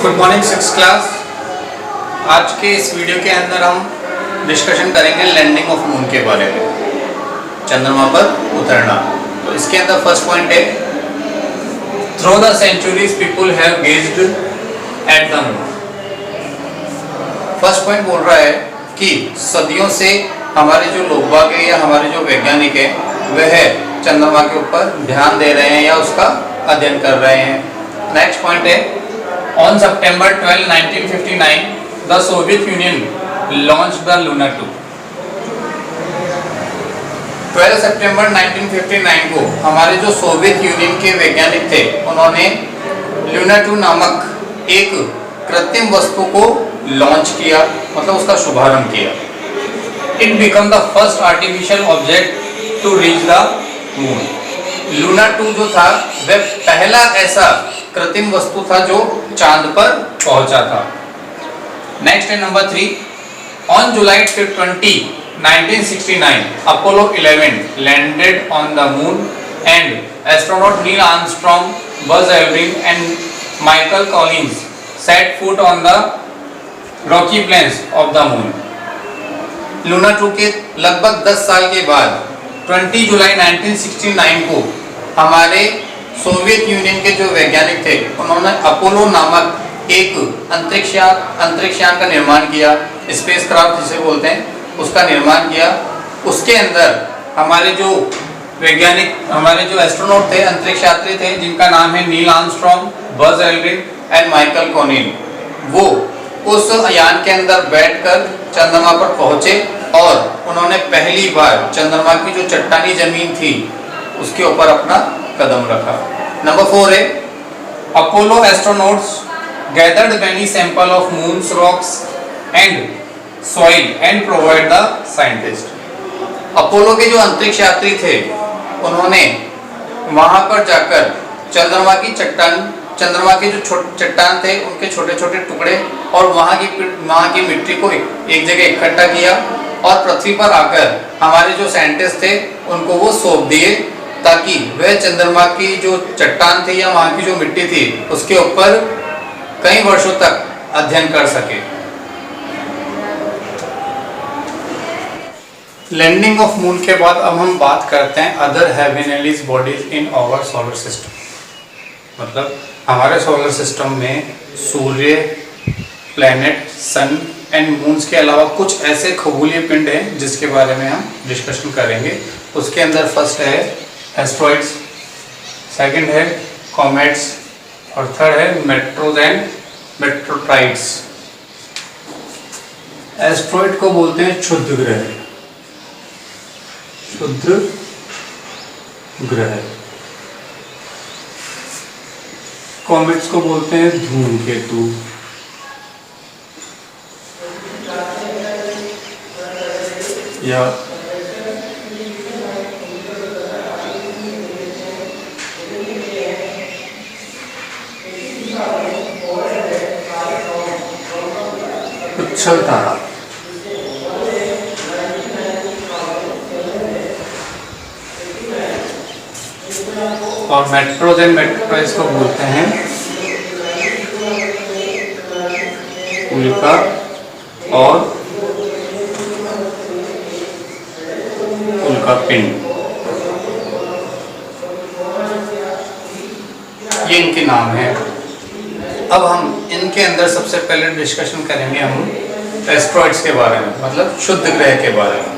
Good morning six class. आज के इस वीडियो के अंदर हम डिस्कशन करेंगे लैंडिंग ऑफ मून के बारे में, चंद्रमा पर उतरना। तो इसके अंदर फर्स्ट पॉइंट है, through the centuries people have gazed at the moon. First point बोल रहा है कि सदियों से हमारे जो लोग बाग है या हमारे जो वैज्ञानिक है वह चंद्रमा के ऊपर ध्यान दे रहे हैं या उसका अध्ययन कर रहे हैं। नेक्स्ट पॉइंट है, on September 12, 1959 the Soviet union launched the Luna 2। 12 सितंबर 1959 को हमारे जो सोवियत यूनियन के वैज्ञानिक थे उन्होंने लूना 2 नामक एक कृत्रिम वस्तु को लॉन्च किया, मतलब उसका शुभारंभ किया। It become the first artificial object to reach the moon. Luna 2 जो था वह पहला ऐसा कृत्रिम वस्तु था जो चांद पर पहुंचा था। नेक्स्ट है number 3, on July 20, 1969 Apollo 11 landed on the moon and astronaut Neil Armstrong, Buzz Aldrin and Michael Collins set foot on the rocky plains of the moon. Luna 2 के लगभग 10 साल के बाद 20 जुलाई 1969 को हमारे सोवियत यूनियन के जो वैज्ञानिक थे उन्होंने अपोलो नामक एक अंतरिक्षयान का निर्माण किया, स्पेस क्राफ्ट जिसे बोलते हैं, उसका निर्माण किया। उसके अंदर हमारे जो वैज्ञानिक, हमारे जो एस्ट्रोनॉट थे, अंतरिक्ष यात्री थे, जिनका नाम है नील Armstrong, Buzz Aldrin and Michael Colin, वो उस यान के अंदर बैठकर चंद्रमा पर पहुंचे और उन्होंने पहली बार चंद्रमा की जो चट्टानी जमीन थी उसके ऊपर अपना कदम रखा। नंबर 4 है, Apollo astronauts gathered many sample of moons rocks and soil and provide the scientist. Apollo के जो अंतरिक्ष यात्री थे उन्होंने वहां पर जाकर चंद्रमा के जो चट्टान थे उनके छोटे छोटे टुकड़े और वहां की मिट्टी को एक जगह इकट्ठा किया और पृथ्वी पर आकर हमारे जो साइंटिस्ट थे उनको वो सौंप दिए ताकि वह चंद्रमा की जो चट्टान थी या वहां की जो मिट्टी थी उसके ऊपर कई वर्षों तक अध्ययन कर सके। लैंडिंग ऑफ मून के बाद अब हम बात करते हैं other heavenly bodies in our solar system. मतलब हमारे सोलर सिस्टम में सूर्य, प्लैनेट, सन एंड मून्स के अलावा कुछ ऐसे खगोलीय पिंड हैं जिसके बारे में हम डिस्कशन करेंगे। उसके अंदर फर्स्ट है एस्ट्रॉइड्स, सेकंड है कॉमेट्स और थर्ड है मेट्रोज एंड मेट्रोटाइड्स। एस्ट्रॉइड को बोलते हैं क्षुद्र ग्रह, क्षुद्र ग्रह। कॉमेट्स को बोलते हैं धूमकेतु। या उच्छल तारा। और मेट्रोज एंड मेट्रोटाइड्स को बोलते हैं उल्का और उल्का पिंड, ये इनके नाम हैं। अब हम इनके अंदर सबसे पहले डिस्कशन करेंगे हम एस्ट्रॉइड्स के बारे में, मतलब क्षुद्र ग्रह के बारे में।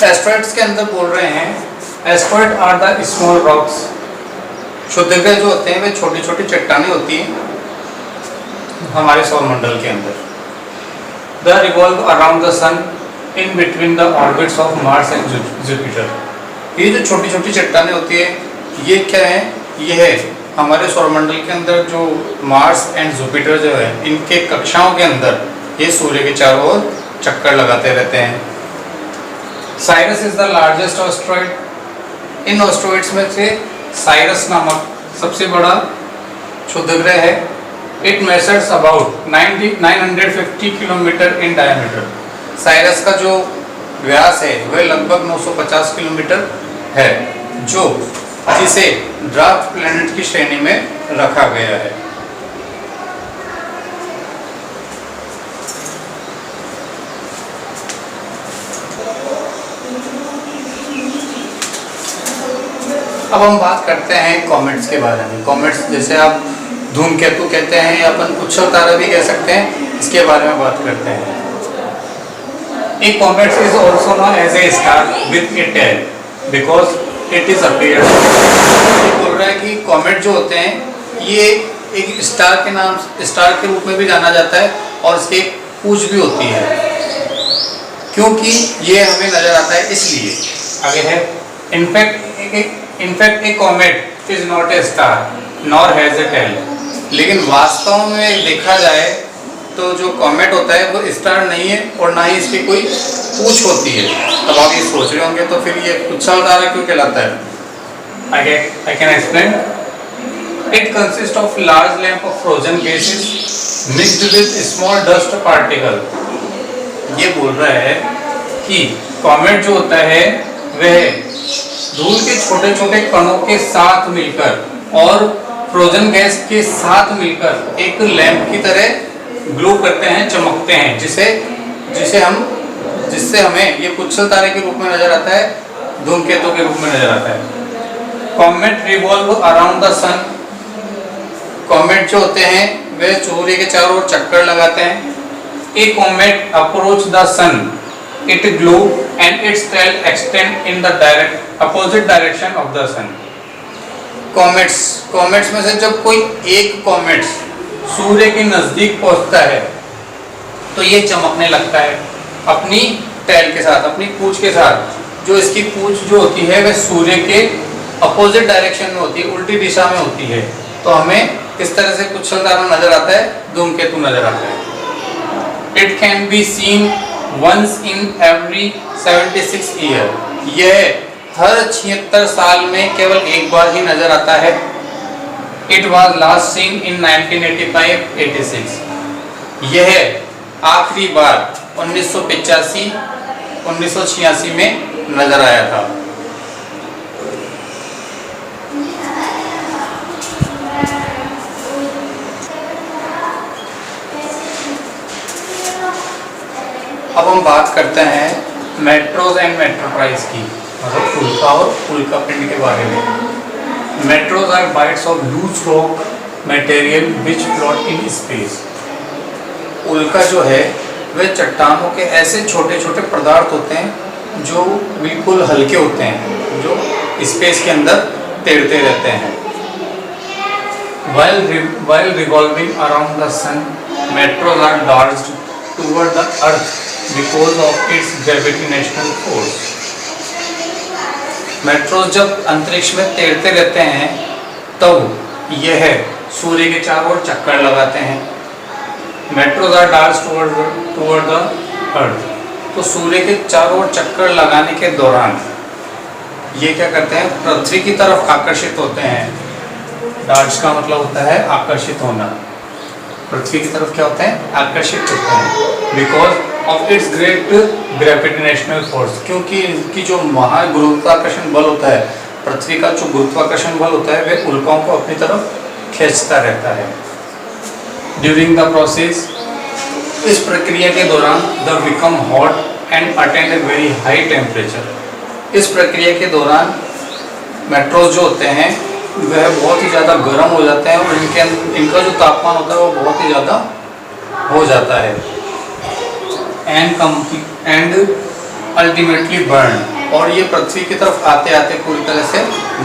एस्ट्रॉइड्स के अंदर बोल रहे हैं, asteroid are the small rocks. क्षुद्र ग्रह जो होते हैं वे छोटी छोटी चट्टानें होती हैं हमारे सौरमंडल के अंदर। The revolve around the sun in between the orbits of Mars and Jupiter. ये जो छोटी छोटी चट्टानें होती है ये क्या है? ये है हमारे सौरमंडल के अंदर जो मार्स एंड जुपिटर जो है इनके कक्षाओं के अंदर ये सूर्य के चारों ओर चक्कर लगाते रहते हैं। Cyrus is the largest asteroid. In asteroids में से साइरस नामक सबसे बड़ा क्षुद्र ग्रह है It measures about 950 kilometre in diameter. Cyrus का जो व्यास है वह लगभग 950 किलोमीटर है, जो जिसे ड्वार्फ प्लैनेट की श्रेणी में रखा गया है। अब हम बात करते हैं कॉमेट्स के बारे में। कॉमेट्स जैसे आप धूमकेतु कहते हैं या अपन पुच्छर तारा भी कह सकते हैं, इसके बारे में बात करते हैं। A comet is also known as a star with a tail because it is appeared. बोल रहा है कि कॉमेट जो होते हैं ये एक स्टार के रूप में भी जाना जाता है और इसकी एक पूंछ भी होती है, क्योंकि ये हमें नजर आता है इसलिए। आगे है, in fact a comet is not a star nor has a tail. लेकिन वास्तव में देखा जाए तो जो कॉमेट होता है वो स्टार नहीं है और ना ही इसकी कोई पूंछ होती है। तब आप ये सोच रहे होंगे तो फिर ये पुच्छर तारा क्यों कहलाता है? I can explain. It consists of large lump of frozen gases mixed with small dust particle. ये बोल रहा है कि कॉमेट जो होता है वह धूल के छोटे छोटे कणों के साथ मिलकर और फ्रोजन गैस के साथ मिलकर एक लैंप की तरह ग्लो करते हैं, चमकते हैं, जिससे हमें ये पुच्छर तारे के रूप में नजर आता है, धूमकेतु के रूप में नजर आता है। Comet revolve around the sun. Comet जो होते हैं वे सूर्य के चारों ओर चक्कर लगाते हैं। A comet approach the sun, it glow and its tail extend in the opposite direction of the sun. Comets में से जब कोई एक कॉमेट सूर्य के नजदीक पहुंचता है तो ये चमकने लगता है अपनी टेल के साथ, अपनी पूंछ के साथ। जो इसकी पूंछ जो होती है वह सूर्य के अपोजिट डायरेक्शन में होती है, उल्टी दिशा में होती है। तो हमें किस तरह से पुच्छर तारा नजर आता है? धूमकेतु नजर आता है। It can be seen once in every 76 year. यह हर 76 साल में केवल एक बार ही नजर आता है। It was last seen in 1985-86। यह आखिरी बार 1985-1986 में नजर आया था। अब हम बात करते हैं मेट्रोज एंड मेट्रोप्राइज की, मतलब उल्का और उल्का पिंड के बारे में। Meteors are bits of loose rock material which float in space. उल्का जो है वह चट्टानों के ऐसे छोटे छोटे पदार्थ होते हैं जो बिल्कुल हल्के होते हैं, जो स्पेस के अंदर तैरते रहते हैं। While revolving around the sun, meteors are dodged toward the earth because of its gravitational force. Metros जब अंतरिक्ष में तैरते रहते हैं तब यह सूर्य के चारों ओर चक्कर लगाते हैं। Meteors are dodged toward the earth. तो सूर्य के चारों ओर चक्कर लगाने के दौरान ये क्या करते हैं? पृथ्वी की तरफ आकर्षित होते हैं। डॉज का मतलब होता है आकर्षित होना। पृथ्वी की तरफ क्या होते हैं? आकर्षित होते हैं। Because of its great gravitational force, क्योंकि इनकी जो महागुरुत्वाकर्षण बल होता है, पृथ्वी का जो गुरुत्वाकर्षण बल होता है वह उल्काओं को अपनी तरफ खींचता रहता है। ड्यूरिंग द प्रोसेस, इस प्रक्रिया के दौरान the become hot and attend a very high temperature. इस प्रक्रिया के दौरान मेट्रोज जो होते हैं वह बहुत ही ज़्यादा गर्म हो जाते हैं और इनका जो तापमान होता है वो बहुत ही ज़्यादा हो जाता है। एंड अल्टीमेटली बर्न, और ये पृथ्वी की तरफ आते आते पूरी तरह से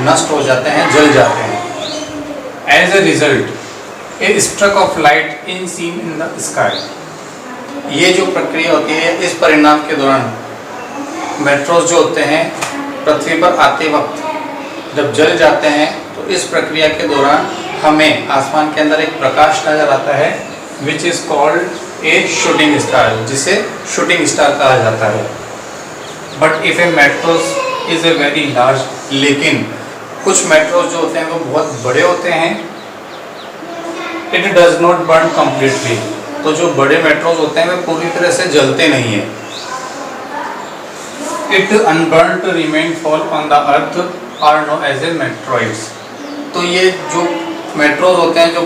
नष्ट हो जाते हैं, जल जाते हैं। As a result a streak of light in seen in the sky. ये जो प्रक्रिया होती है, इस परिणाम के दौरान मेट्रोज जो होते हैं पृथ्वी पर आते वक्त जब जल जाते हैं तो इस प्रक्रिया के दौरान हमें आसमान के अंदर एक प्रकाश नजर आता है which is called a shooting star, जिसे शूटिंग स्टार कहा जाता है। But if A metros is a very large, लेकिन कुछ मेट्रोज जो होते हैं वो बहुत बड़े होते हैं it does not burn completely, तो जो बड़े मेट्रोज होते हैं वे पूरी तरह से जलते नहीं हैं। It unburned remain fall on the earth are known as a meteoroids. तो ये जो मेट्रोज होते हैं, जो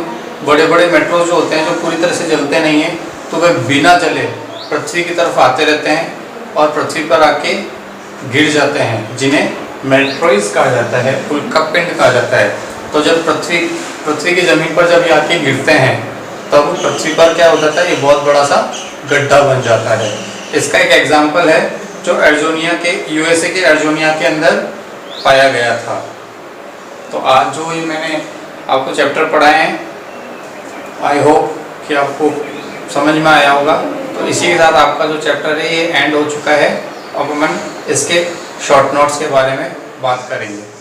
बड़े बड़े मेट्रोज जो होते हैं जो पूरी तरह से जलते नहीं हैं, तो वे बिना जले पृथ्वी की तरफ आते रहते हैं और पृथ्वी पर आके गिर जाते हैं, जिन्हें मेट्रॉइड्स कहा जाता है, उल्कापिंड कहा जाता है। तो जब पृथ्वी की ज़मीन पर जब ये आके गिरते हैं तब पृथ्वी पर क्या हो जाता है, ये बहुत बड़ा सा गड्ढा बन जाता है। इसका एक एग्जाम्पल है जो एरिज़ोना के यूएसए के एरिज़ोना के अंदर पाया गया था। तो आज जो ये मैंने आपको चैप्टर पढ़ाए हैं, आई होप कि आपको समझ में आया होगा। तो इसी के साथ आपका जो चैप्टर है ये एंड हो चुका है। अब हम इसके शॉर्ट नोट्स के बारे में बात करेंगे।